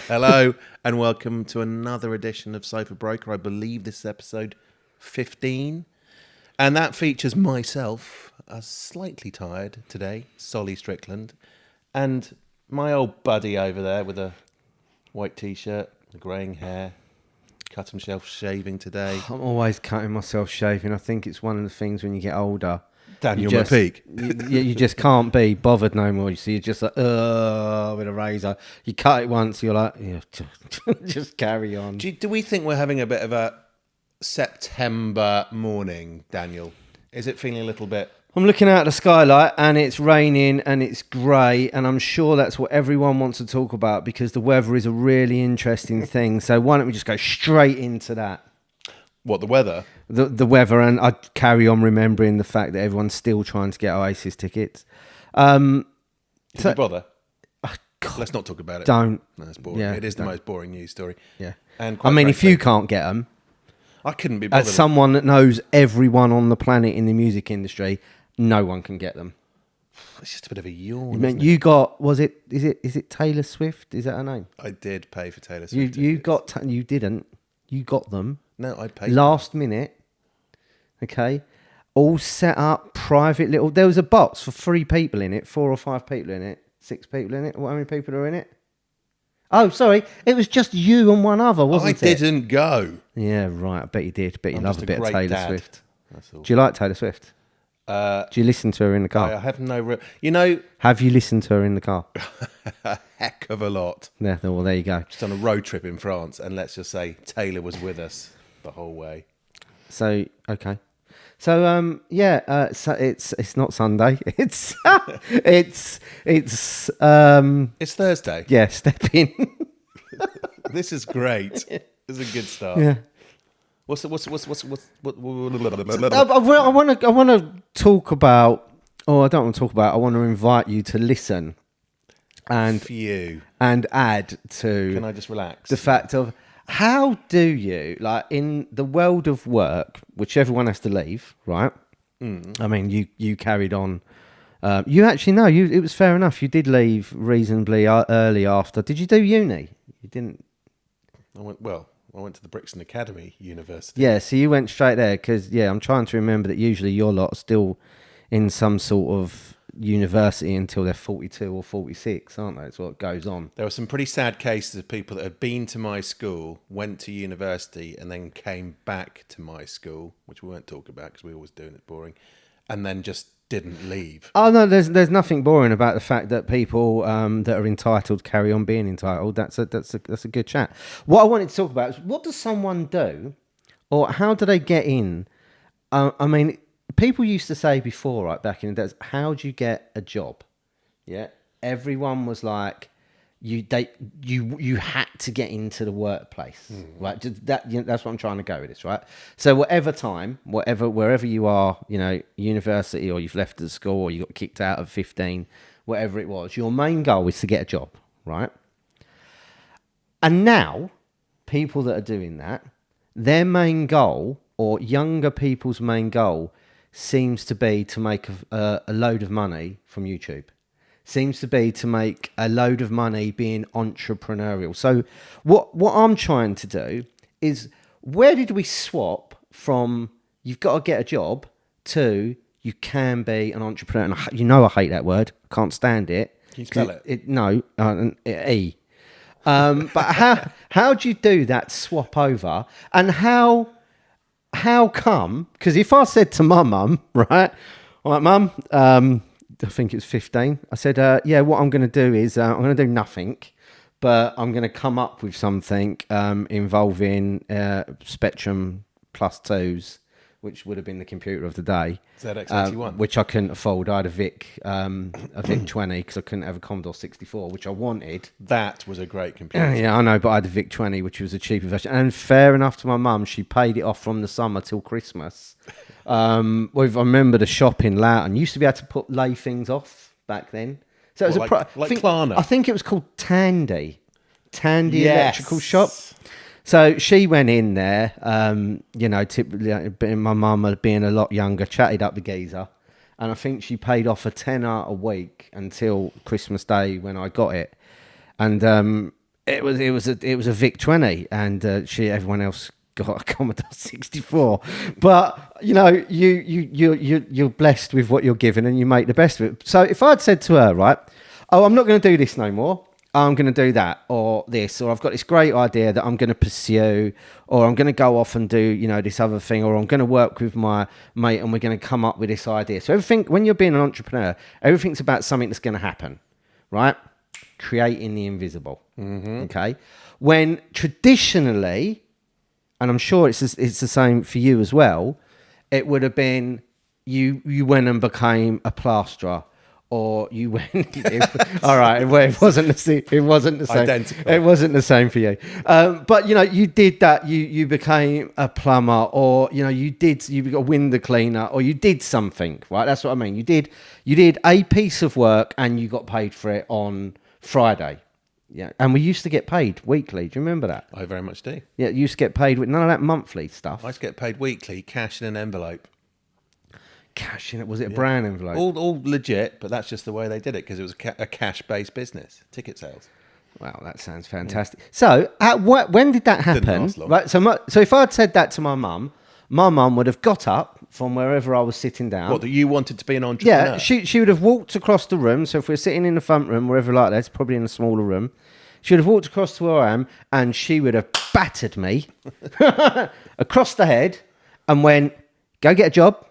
Hello and welcome to another edition of Sofa Broker. I believe this is episode 15. And that features myself, slightly tired today, Solly Strickland, and my old buddy over there with a white t-shirt, a greying hair, cut himself shaving today. I'm always cutting myself shaving. I think it's one of the things when you get older. Daniel McPeake. You just can't be bothered no more. So you're just like, with a razor. You cut it once, you're like, yeah, just carry on. Do we think we're having a bit of a September morning, Daniel? Is it feeling a little bit... I'm looking out at the skylight and it's raining and it's grey, and I'm sure that's what everyone wants to talk about because the weather is a really interesting thing. So why don't we just go straight into that? What, the weather? The weather, and I carry on remembering the fact that everyone's still trying to get Oasis tickets. Did you bother? God, let's not talk about it. Don't. No, it's boring. Yeah, it is the most boring news story. Yeah. And I mean, if you can't get them, I couldn't be bothered. as someone that knows everyone on the planet in the music industry, no one can get them. It's just a bit of a yawn. I mean, you got, is it Taylor Swift? Is that her name? I did pay for Taylor Swift. You didn't. You got them. No, I paid. Last minute. Okay. All set up, private little. There was a box for 3 people in it, 4 or 5 people in it, 6 people in it. How many people are in it? Oh, sorry. It was just you and one other, wasn't it? I didn't go. Yeah, right. I bet you did. Bet you love a bit of Taylor Swift. That's all. Do you like Taylor Swift? Do you listen to her in the car? I have no... Have you listened to her in the car? a heck of a lot. Yeah, well, there you go. Just on a road trip in France, and let's just say Taylor was with us the whole way. So, okay. So, so it's not Sunday. It's It's Thursday. Yeah, step in. This is great. This is a good start. Yeah. What? I want to talk about, or I don't want to talk about. I want to invite you to listen, and add to. Can I just relax? The fact of how do you, like, in the world of work, which everyone has to leave, right? I mean, you carried on. You actually no, it was fair enough. You did leave reasonably early after. Did you do uni? You didn't. I went to the Brixton Academy University. Yeah, so you went straight there because, I'm trying to remember that usually your lot are still in some sort of university until they're 42 or 46, aren't they? That's what goes on. There were some pretty sad cases of people that had been to my school, went to university, and then came back to my school, which we won't talk about because we always do and it's boring, and then just didn't leave. Oh no, there's nothing boring about the fact that people that are entitled carry on being entitled. That's a good chat. What I wanted to talk about is what does someone do, or how do they get in? I mean, people used to say before, right back in the days, how do you get a job? Yeah, everyone was like, you had to get into the workplace, right? That's what I'm trying to go with this, right? So wherever you are, university, or you've left the school, or you got kicked out at 15, whatever it was, your main goal is to get a job, right? And now, people that are doing that, their main goal, or younger people's main goal, seems to be to make a load of money from YouTube. Seems to be to make a load of money being entrepreneurial. So what I'm trying to do is, where did we swap from you've got to get a job to you can be an entrepreneur? And I hate that word. I can't stand it. Can you spell it? No, E. But how do you do that swap over? And how come? Because if I said to my mum, right, all right, mum, I think it's 15. I said, what I'm going to do is I'm going to do nothing, but I'm going to come up with something involving Spectrum plus 2s, which would have been the computer of the day. ZX81. Which I couldn't afford. I had a VIC 20 because I couldn't have a Commodore 64, which I wanted. That was a great computer. Yeah, I know, but I had a VIC 20, which was a cheaper version. And fair enough to my mum, she paid it off from the summer till Christmas. I remember the shop in Loughton. You used to be able to lay things off back then. So it was like Klarna. I think it was called Tandy Electrical Shop. So she went in there, typically, my mum being a lot younger, chatted up the geezer, and I think she paid off a tenner a week until Christmas Day when I got it. And it was a Vic 20, and everyone else got a Commodore 64. But you're blessed with what you're given, and you make the best of it. So if I'd said to her, right, oh, I'm not going to do this no more. I'm going to do that or this, or I've got this great idea that I'm going to pursue, or I'm going to go off and do, this other thing, or I'm going to work with my mate and we're going to come up with this idea. So everything, when you're being an entrepreneur, everything's about something that's going to happen, right? Creating the invisible. Okay. When traditionally, and I'm sure it's the same for you as well, it would have been you went and became a plasterer, or you went. All right, well, it wasn't the same. It wasn't the same. Identical. It wasn't the same for you. But you did that. You became a plumber, or you got a window cleaner, or you did something. Right, that's what I mean. You did a piece of work, and you got paid for it on Friday. Yeah, and we used to get paid weekly. Do you remember that? I very much do. Yeah, you used to get paid with none of that monthly stuff. I used to get paid weekly, cash in an envelope. Cash in it? Was it a brown envelope? All legit, but that's just the way they did it because it was a cash-based business, ticket sales. Wow, that sounds fantastic. So, when did that happen? Didn't last long. Right. So if I'd said that to my mum would have got up from wherever I was sitting down. What, that you wanted to be an entrepreneur? Yeah, she would have walked across the room. So if we're sitting in the front room, wherever like that, it's probably in a smaller room. She would have walked across to where I am, and she would have battered me across the head and went, "Go get a job.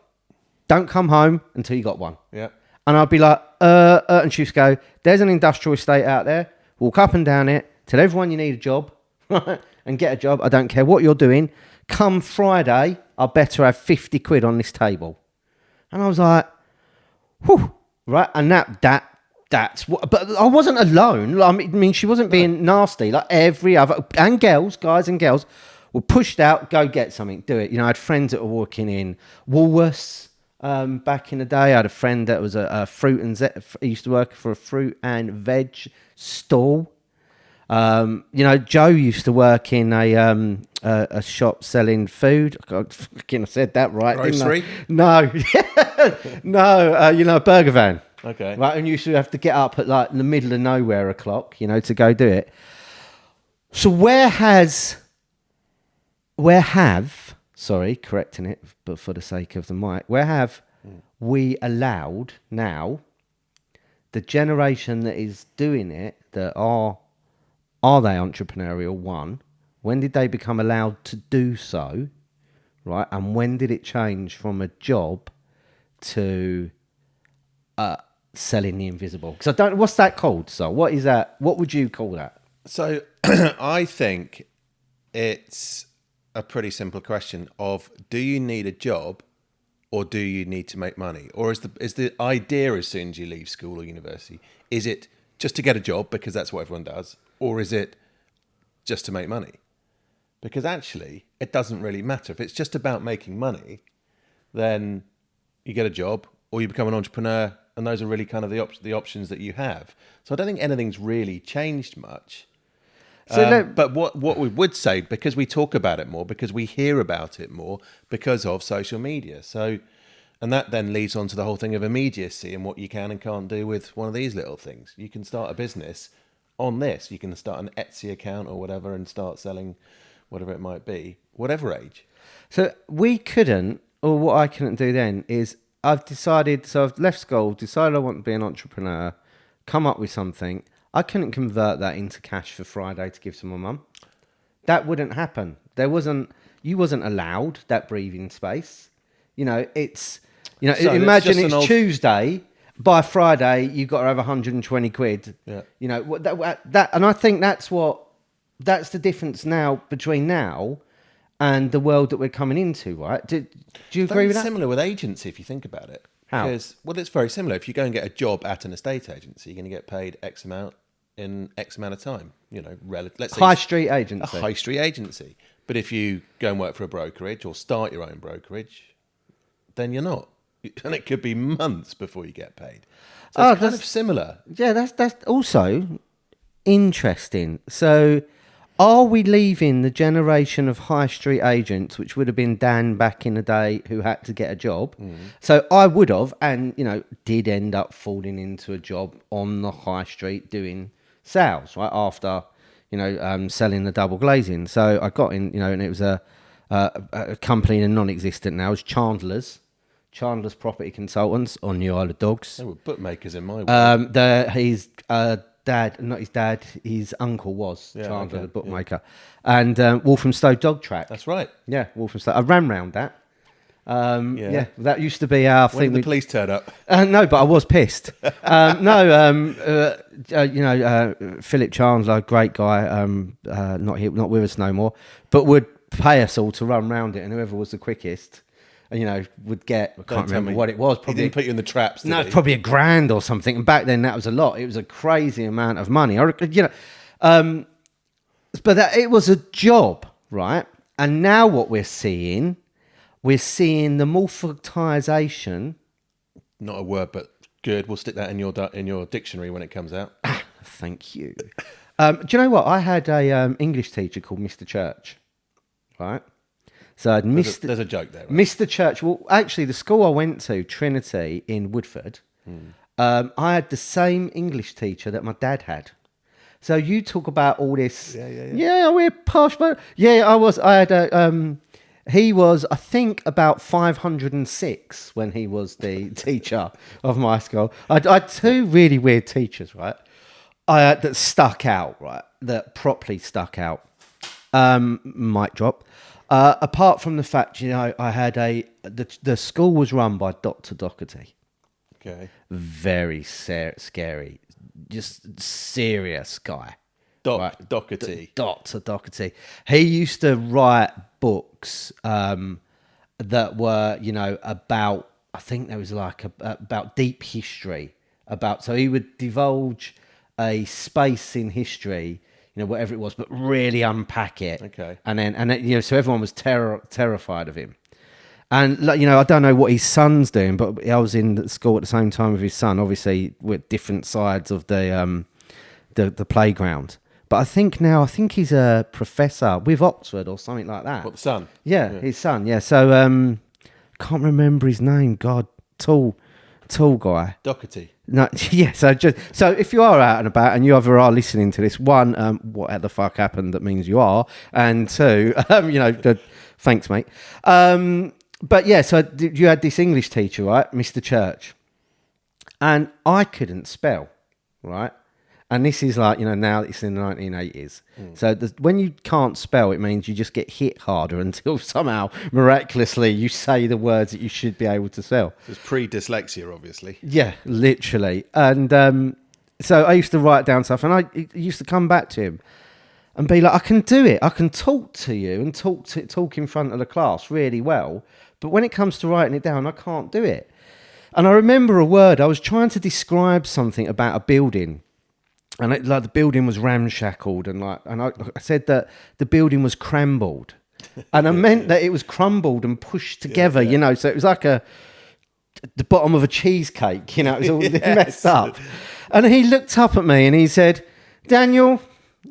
Don't come home until you got one." Yeah. And I'd be like, and she'd go, "There's an industrial estate out there. Walk up and down it. Tell everyone you need a job and get a job. I don't care what you're doing. Come Friday, I better have 50 quid on this table." And I was like, whew, right? And that's what, but I wasn't alone. I mean, she wasn't being nasty. Like every other, and guys and girls were pushed out, go get something, do it. I had friends that were working in Woolworths back in the day. I had a friend that was a fruit and he used to work for a fruit and veg stall. Joe used to work in a shop selling food. God, fucking I said that right. Grocery? Didn't I? No, a burger van. Okay. Right, and you used to have to get up at like in the middle of nowhere o'clock, to go do it. So correcting it, but for the sake of the mic, where have we allowed now the generation that is doing it, that are they entrepreneurial? One, when did they become allowed to do so? Right, and when did it change from a job to selling the invisible? Because I don't. What's that called? So, what is that? What would you call that? So, I think it's a pretty simple question of: do you need a job, or do you need to make money? Or is the idea as soon as you leave school or university, is it just to get a job because that's what everyone does, or is it just to make money? Because actually, it doesn't really matter. If it's just about making money, then you get a job or you become an entrepreneur, and those are really kind of the options that you have. So I don't think anything's really changed much. But what we would say, because we talk about it more, because we hear about it more, because of social media. So, and that then leads on to the whole thing of immediacy and what you can and can't do with one of these little things. You can start a business on this. You can start an Etsy account or whatever and start selling whatever it might be, whatever age. So we couldn't, or what I couldn't do then is I've left school, decided I want to be an entrepreneur, come up with something. I couldn't convert that into cash for Friday to give to my mum. That wouldn't happen. You wasn't allowed that breathing space. Imagine it's Tuesday. By Friday, you've got to have 120 quid. Yeah. And I think that's the difference now between now and the world that we're coming into, right? Do you agree with that? It's similar with agency if you think about it. How? Because, it's very similar. If you go and get a job at an estate agency, you're going to get paid X amount in X amount of time. Let's say high street agency. A high street agency. But if you go and work for a brokerage or start your own brokerage, then you're not. And it could be months before you get paid. So it's kind of similar. Yeah, that's also interesting. So, are we leaving the generation of high street agents, which would have been Dan back in the day, who had to get a job? So I would have, and did end up falling into a job on the high street doing sales, right? After selling the double glazing. So I got in, and it was a company non-existent now. It was Chandler's Property Consultants on New Isle of Dogs. They were bookmakers in my world. His dad, not his dad, his uncle was Chandler, the bookmaker. Yeah. And Walthamstow Dog Track. That's right. Yeah, Walthamstow. I ran round that. That used to be our thing. When did the police turn up? No, but I was pissed. Philip Chandler, great guy, not with us no more, but would pay us all to run round it, and whoever was the quickest, would get. I can't remember what it was. Probably, he didn't put you in the traps. No, it's probably £1,000 or something. And back then, that was a lot. It was a crazy amount of money. But it was a job, right? And now what we're seeing the morphotisation. Not a word, but good. We'll stick that in your dictionary when it comes out. Thank you. Do you know what? I had a English teacher called Mr. Church, right? So I had There's a joke there. Right? Mr. Church. Well, actually, the school I went to, Trinity in Woodford, I had the same English teacher that my dad had. So you talk about all this. Yeah, we're posh, but I was. I had a. He was, I think, about 506 when he was the teacher of my school. I had two really weird teachers, right? That stuck out, right? That properly stuck out. Mic drop. Apart from the fact, I had the school was run by Dr. Doherty. Okay. Very scary. Just serious guy. Doherty. Dr. Doherty. He used to write books that were, about, I think there was about deep history. So he would divulge a space in history, whatever it was, but really unpack it. Okay. And then so everyone was terrified of him. And, I don't know what his son's doing, but I was in school at the same time with his son, obviously with different sides of the playground. But I think he's a professor with Oxford or something like that. What, the son? Yeah, his son, yeah. So, can't remember his name. God, tall guy. Doherty. No, yeah. So if you are out and about and you ever are listening to this, one, what the fuck happened? That means you are, and two, thanks, mate. But yeah, so you had this English teacher, right, Mr. Church, and I couldn't spell, right. And this is now it's in the 1980s. So when you can't spell, it means you just get hit harder until somehow, miraculously, you say the words that you should be able to spell. It's pre-dyslexia, obviously. Yeah, literally. And so I used to write down stuff, and I used to come back to him and be like, I can do it. I can talk to you and talk in front of the class really well. But when it comes to writing it down, I can't do it. And I remember a word. I was trying to describe something about a building. And the building was ramshackled, and I said that the building was crumbled, and I meant that it was crumbled and pushed together, So it was like the bottom of a cheesecake, it was all messed up. And he looked up at me and he said, "Daniel,"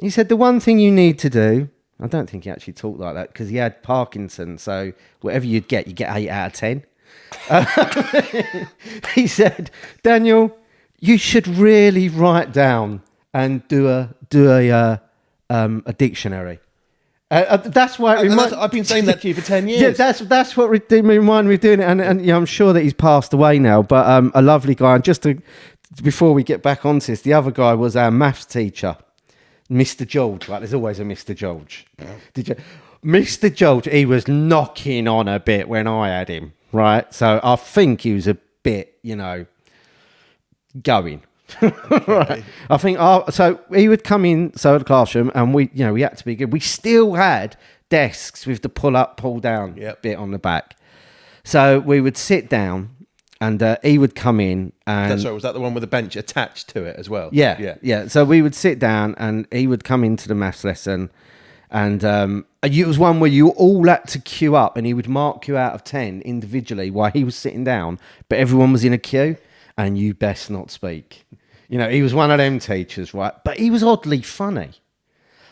he said, "the one thing you need to do." I don't think he actually talked like that because he had Parkinson's, so whatever you get 8 out of 10. He said, "Daniel, you should really write down and do a dictionary." That's why I've been saying that to you for 10 years. Yeah, that's what reminded me of doing it. And I'm sure that he's passed away now, but a lovely guy. And before we get back onto this, the other guy was our maths teacher, Mr. George. Right, there's always a Mr. George. Did you? Mr. George, he was knocking on a bit when I had him, right? So I think he was a bit, going. Right. I think so he would come in the classroom, and we had to be good. We still had desks with the pull up, pull down bit on the back. So we would sit down, and he would come in, and that's right. Was that the one with a bench attached to it as well? Yeah. So we would sit down, and he would come into the maths lesson, and it was one where you all had to queue up, and he would mark you out of 10 individually while he was sitting down, but everyone was in a queue, and you best not speak. He was one of them teachers, right? But he was oddly funny.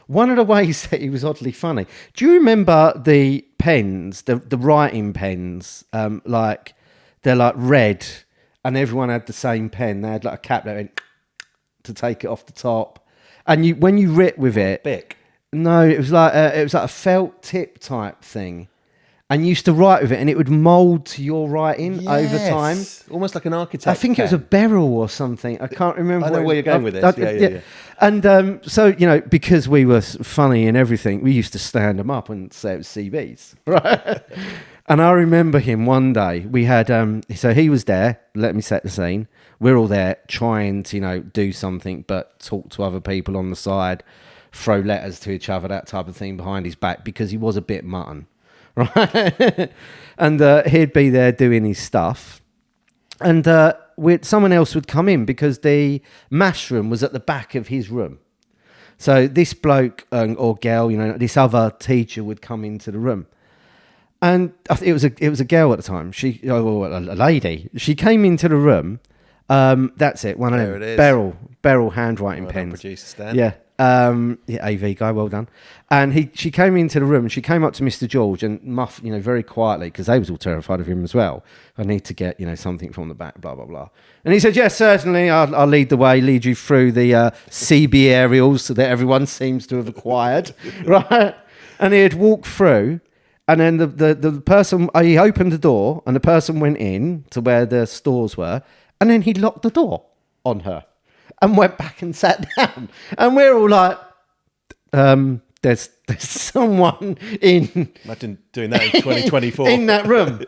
One of the ways that he was oddly funny. Do you remember the pens, the writing pens? They're like red, and everyone had the same pen. They had like a cap that went to take it off the top. and when you writ with it, Bic. no, it was like a felt tip type thing, and you used to write with it, and it would mould to your writing over time. Almost like an architect. I think it was a beryl or something. I can't remember. I know where you're going with this. Yeah. And so, because we were funny and everything, we used to stand them up and say it was CBs, right? And I remember him one day. We had so he was there. Let me set the scene. We're all there trying to do something, but talk to other people on the side, throw letters to each other, that type of thing behind his back, because he was a bit mutton, right? And he'd be there doing his stuff, and someone else would come in because the maths room was at the back of his room. So this bloke or girl, this other teacher would come into the room. And I think it was a girl at the time. A lady. She came into the room. That's it. One of them. Beryl handwriting pens. Producer Stan. Yeah. AV guy. Well done. And she came into the room and she came up to Mr. George and very quietly, because they was all terrified of him as well. I need to get something from the back. Blah blah blah. And he said, "Yes, certainly. I'll lead the way. Lead you through the CB aerials that everyone seems to have acquired." Right. And he'd walk through. And then the person, he opened the door and the person went in to where the stores were. And then he locked the door on her and went back and sat down. And we're all like, there's someone in... Imagine doing that in 2024. in that room.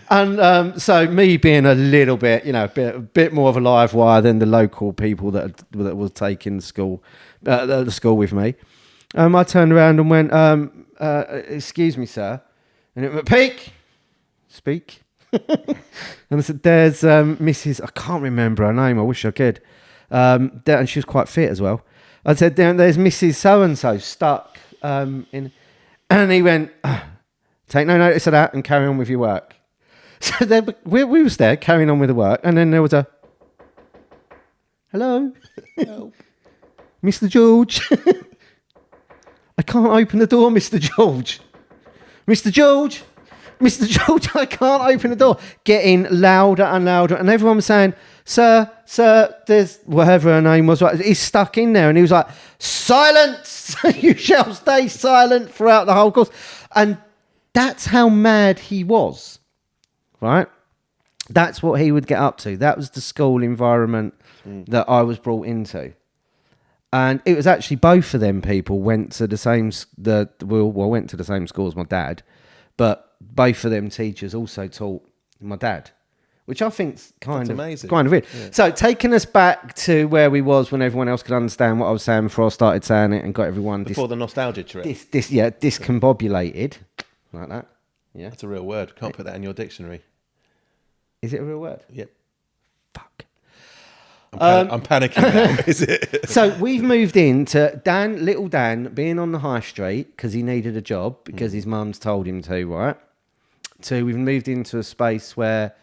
And so me being a little bit, a bit more of a live wire than the local people that was taking the school with me. I turned around and went, excuse me, sir. And it went, McPeake, speak. And I said, there's Mrs. I can't remember her name. I wish I could. And she was quite fit as well. I said, there's Mrs. So-and-so stuck in... And he went, take no notice of that and carry on with your work. So we was there carrying on with the work. And then there was a, hello? Help. Mr. George? I can't open the door, Mr. George. Mr. George, I can't open the door. Getting louder and louder. And everyone was saying, sir, there's whatever her name was. Right? He's stuck in there. And he was like, silence! You shall stay silent throughout the whole course. And that's how mad he was, right? That's what he would get up to. That was the school environment that I was brought into. And it was actually both of them people went to the same went to the same school as my dad, but both of them teachers also taught my dad, which I think's kind of weird. Yeah. So taking us back to where we was when everyone else could understand what I was saying before I started saying it and got everyone before the nostalgia trip. Discombobulated like that. Yeah, that's a real word. Can't put that in your dictionary. Is it a real word? Yep. Fuck. I'm panicking now, is it? So we've moved into little Dan being on the high street because he needed a job because his mum's told him to, right? So we've moved into a space where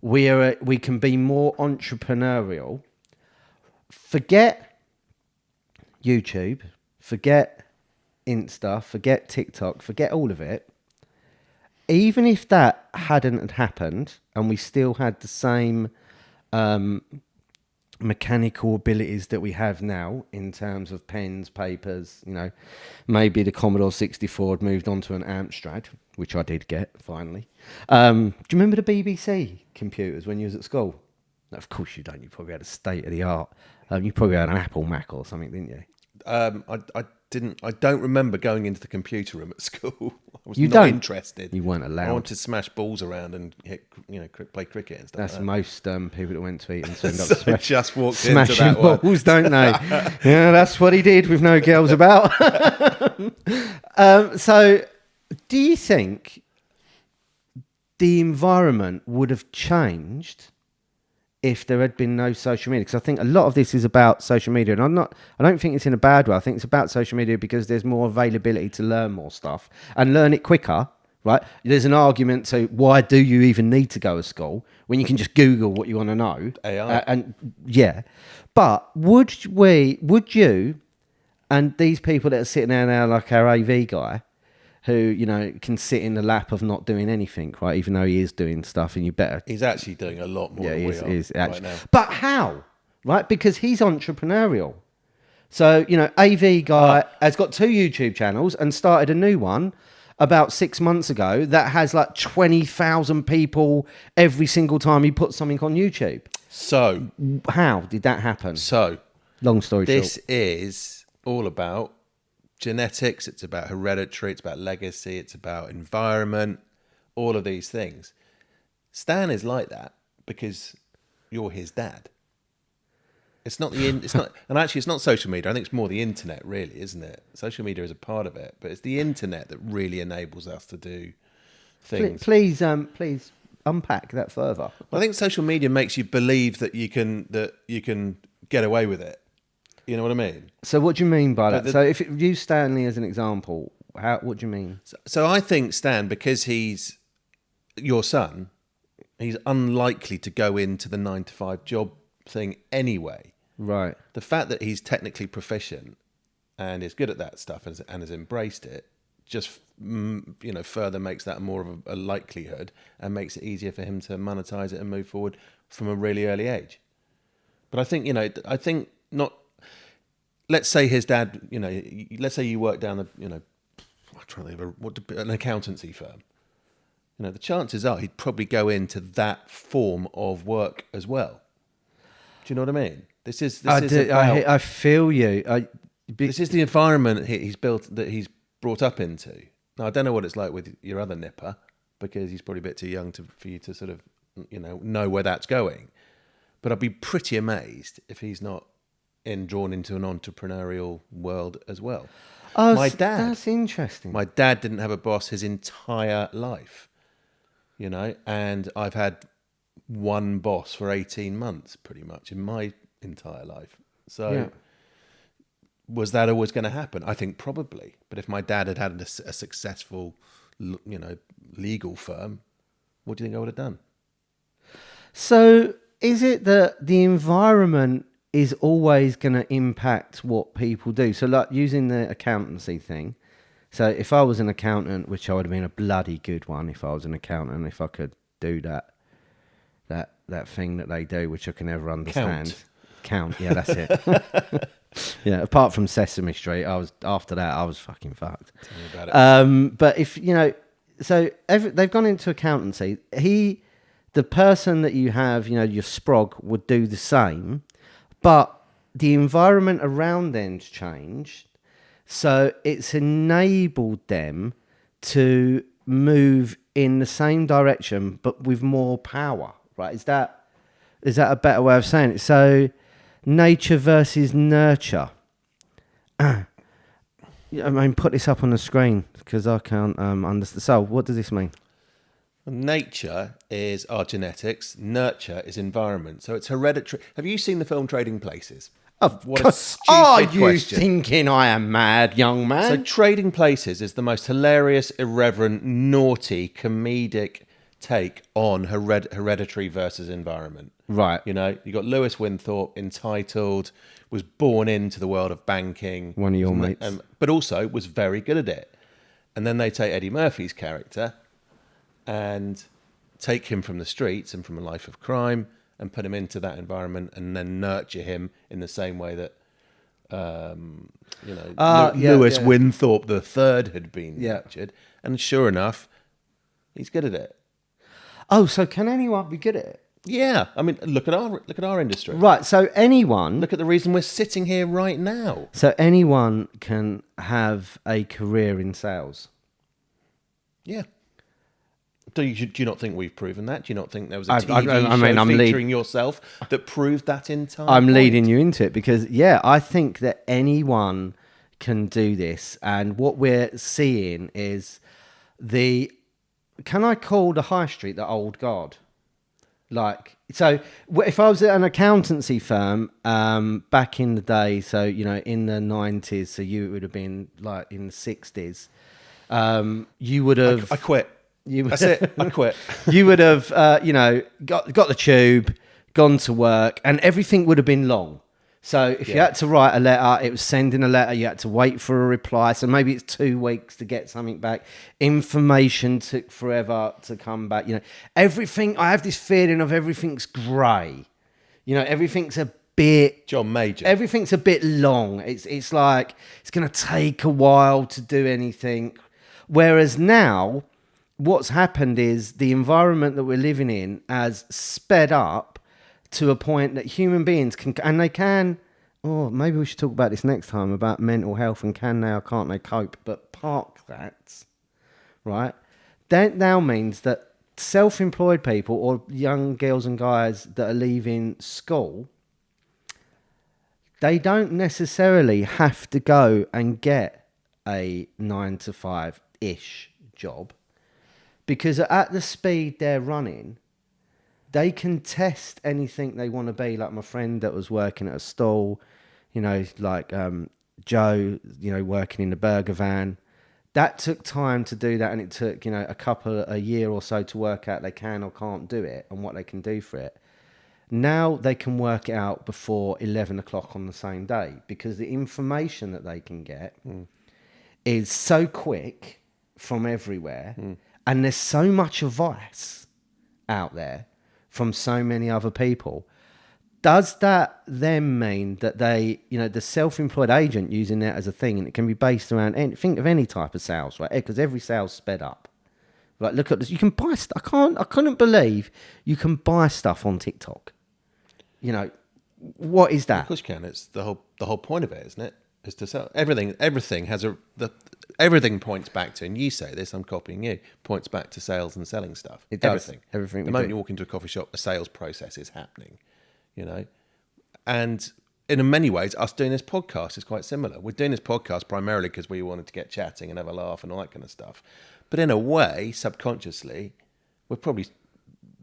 we can be more entrepreneurial. Forget YouTube, forget Insta, forget TikTok, forget all of it. Even if that hadn't happened and we still had the same... mechanical abilities that we have now in terms of pens, papers, maybe the Commodore 64 had moved on to an Amstrad, which I did get finally. Do you remember the BBC computers when you was at school? No, of course you don't. You probably had a state of the art. You probably had an Apple Mac or something, didn't you? I don't remember going into the computer room at school. I was not interested. You weren't allowed. I wanted to smash balls around and play cricket and stuff. That's like that. Most people that went to Eton end up just walked smashing into that balls, don't they? Yeah, that's what he did with no girls about. So, do you think the environment would have changed if there had been no social media? Because I think a lot of this is about social media, and I don't think it's in a bad way. I think it's about social media because there's more availability to learn more stuff and learn it quicker, right? There's an argument to why do you even need to go to school when you can just Google what you want to know? AI. But would you and these people that are sitting there now, like our AV guy, who, can sit in the lap of not doing anything, right? Even though he is doing stuff, and you better... He's actually doing a lot more than we are he is right now. But how? Right? Because he's entrepreneurial. So, AV guy has got 2 YouTube channels and started a new one about 6 months ago that has like 20,000 people every single time he puts something on YouTube. So, How did that happen? Long story short. This is all about genetics, it's about hereditary, it's about legacy, it's about environment, all of these things. Stan is like that because you're his dad. It's not and actually it's not social media. I think it's more the internet, really, isn't it? Social media is a part of it, but it's the internet that really enables us to do things. Please unpack that further. I think social media makes you believe that you can get away with it. You know what I mean? So what do you mean by that? So if you use Stanley as an example, what do you mean? So I think Stan, because he's your son, he's unlikely to go into the 9-to-5 job thing anyway. Right. The fact that he's technically proficient and is good at that stuff and has embraced it just further makes that more of a likelihood and makes it easier for him to monetize it and move forward from a really early age. But I think not. Let's say his dad, let's say you work down the, I'm trying to think of an accountancy firm. The chances are he'd probably go into that form of work as well. Do you know what I mean? I feel you. This is the environment he's brought up into. Now, I don't know what it's like with your other nipper because he's probably a bit too young for you to sort of, know where that's going. But I'd be pretty amazed if he's not drawn into an entrepreneurial world as well. Oh, that's interesting. My dad didn't have a boss his entire life, and I've had one boss for 18 months pretty much in my entire life. So was that always going to happen? I think probably. But if my dad had had a successful, legal firm, what do you think I would have done? So is it that the environment is always going to impact what people do? So like using the accountancy thing. So if I was an accountant, which I would have been a bloody good one if I was an accountant, if I could do that thing that they do, which I can never understand. Count. Yeah, that's it. Yeah, apart from Sesame Street, after that I was fucking fucked. Tell me about it. But if so they've gone into accountancy. The person that you have, your sprog would do the same, but the environment around them's changed, so it's enabled them to move in the same direction but with more power. Right? Is that a better way of saying it? So, nature versus nurture. I mean, put this up on the screen because I can't understand. So, what does this mean? Nature is our genetics. Nurture is environment. So it's hereditary. Have you seen the film Trading Places? What a stupid Are you question. thinking I am mad, young man? So Trading Places is the most hilarious, irreverent, naughty, comedic take on hereditary versus environment. Right. You got Lewis Winthorpe, entitled, was born into the world of banking. One of your mates. But also was very good at it. And then they take Eddie Murphy's character and take him from the streets and from a life of crime and put him into that environment and then nurture him in the same way that Lewis Winthorpe III had been nurtured. And sure enough, he's good at it. Oh, so can anyone be good at it? Yeah, I mean, look at our industry. Right, so anyone... Look at the reason we're sitting here right now. So anyone can have a career in sales? Yeah. Do you not think we've proven that? Do you not think there was a TV show featuring yourself that proved that in time? I'm leading you into it because, I think that anyone can do this. And what we're seeing is can I call the high street the old guard? So if I was at an accountancy firm back in the day, so, in the 90s, so you would have been like in the 60s, you would have... I quit. That's it. I quit. You would have, got the tube, gone to work, and everything would have been long. So if you had to write a letter, it was sending a letter, you had to wait for a reply. So maybe it's 2 weeks to get something back. Information took forever to come back. Everything, I have this feeling of everything's grey. Everything's a bit John Major. Everything's a bit long. It's like it's going to take a while to do anything. Whereas now, what's happened is the environment that we're living in has sped up to a point that human beings can, and they can. Oh, maybe we should talk about this next time about mental health and can they or can't they cope. But park that, right? That now means that self-employed people or young girls and guys that are leaving school, they don't necessarily have to go and get a 9 to 5-ish job, because at the speed they're running, they can test anything they want to be. Like my friend that was working at a stall, like Joe, working in the burger van. That took time to do that, and it took, a year or so to work out they can or can't do it and what they can do for it. Now they can work it out before 11 o'clock on the same day, because the information that they can get is so quick from everywhere, and there's so much advice out there from so many other people. Does that then mean that they, the self-employed agent using that as a thing, and it can be based around, think of any type of sales, right? Because every sales sped up. Like, look at this. You can buy stuff. I couldn't believe you can buy stuff on TikTok. What is that? Of course you can. It's the whole point of it, isn't it? Is to sell everything. Everything has everything points back to, and you say this, I'm copying you, points back to sales and selling stuff. It does. Everything. Everything. The moment you walk into a coffee shop, a sales process is happening. And in many ways, us doing this podcast is quite similar. We're doing this podcast primarily because we wanted to get chatting and have a laugh and all that kind of stuff. But in a way, subconsciously, we're probably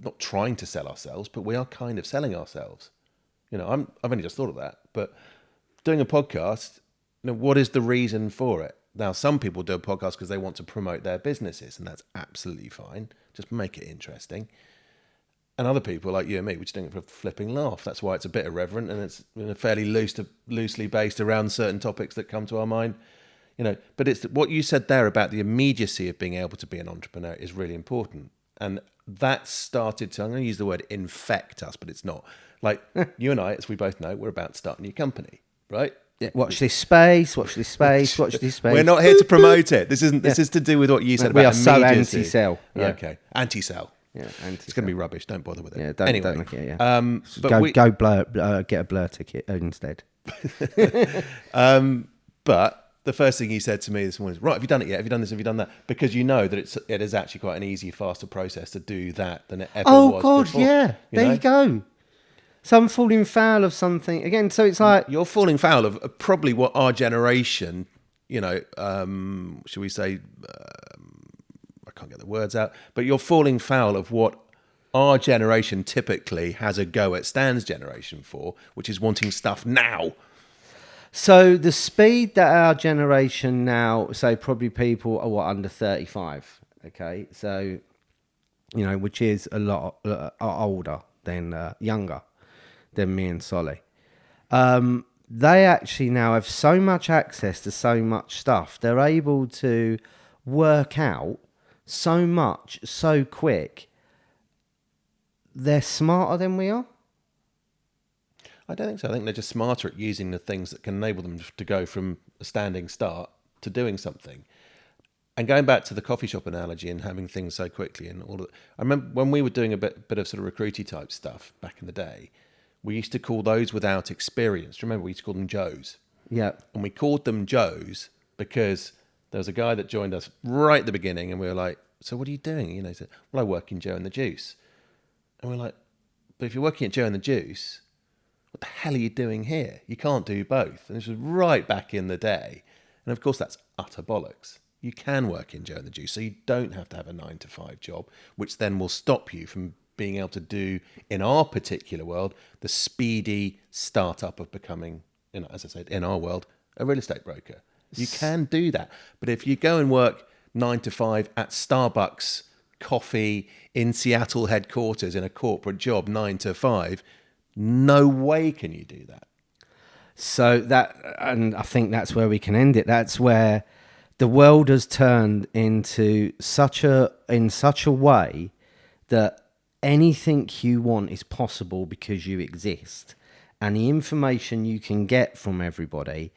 not trying to sell ourselves, but we are kind of selling ourselves. I've only just thought of that. But doing a podcast, what is the reason for it? Now, some people do a podcast because they want to promote their businesses, and that's absolutely fine. Just make it interesting. And other people like you and me, we're just doing it for a flipping laugh. That's why it's a bit irreverent, and it's fairly loosely based around certain topics that come to our mind. But it's what you said there about the immediacy of being able to be an entrepreneur is really important. And that started to, I'm going to use the word infect us, but it's not. Like you and I, as we both know, we're about to start a new company, right? Yeah, watch this space, watch this space. We're not here to promote it. This is to do with what you said we about are immediacy. so anti-sell. Yeah. Okay, anti-sell. Yeah, it's going to be rubbish. Don't bother with it. Yeah, don't look at it. Yeah. But go blur, get a blur ticket instead. But the first thing he said to me this morning is, right, have you done it yet? Have you done this? Have you done that? Because you know that it is actually quite an easy, faster process to do that than it ever was. Oh God, before, yeah. There you go. So I'm falling foul of something again. So it's like you're falling foul of probably what our generation, should we say? I can't get the words out, but you're falling foul of what our generation typically has a go at Stan's generation for, which is wanting stuff now. So the speed that our generation now, say probably people are under 35, okay? So, which is a lot older than younger than me and Solly. They actually now have so much access to so much stuff. They're able to work out so much, so quick. They're smarter than we are. I don't think so. I think they're just smarter at using the things that can enable them to go from a standing start to doing something. And going back to the coffee shop analogy and having things so quickly and all of that, I remember when we were doing a bit of sort of recruity type stuff back in the day, we used to call those without experience. Do you remember we used to call them Joes? Yeah. And we called them Joes because there was a guy that joined us right at the beginning and we were like, so what are you doing? He said, well, I work in Joe and the Juice. And we're like, but if you're working at Joe and the Juice, what the hell are you doing here? You can't do both. And this was right back in the day. And of course, that's utter bollocks. You can work in Joe and the Juice, so you don't have to have a 9 to 5 job, which then will stop you from being able to do, in our particular world, the speedy startup of becoming, as I said, in our world, a real estate broker. You can do that. But if you go and work 9 to 5 at Starbucks coffee in Seattle headquarters in a corporate job, 9 to 5, no way can you do that. So and I think that's where we can end it. That's where the world has turned into in such a way that anything you want is possible because you exist. and the information you can get from everybody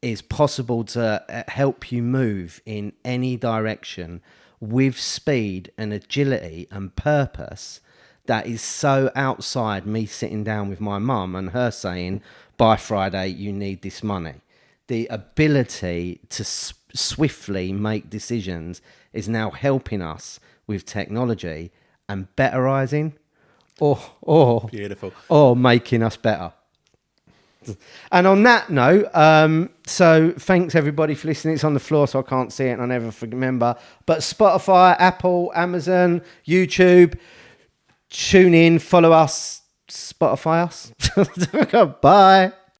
is possible to help you move in any direction with speed and agility and purpose that is so outside me sitting down with my mum and her saying, by Friday, you need this money. The ability to swiftly make decisions is now helping us with technology and betterizing or Beautiful. or making us better. And on that note, so thanks everybody for listening. It's on the floor, so I can't see it, and I never remember. But Spotify, Apple, Amazon, YouTube, tune in, follow us, Spotify us. Bye.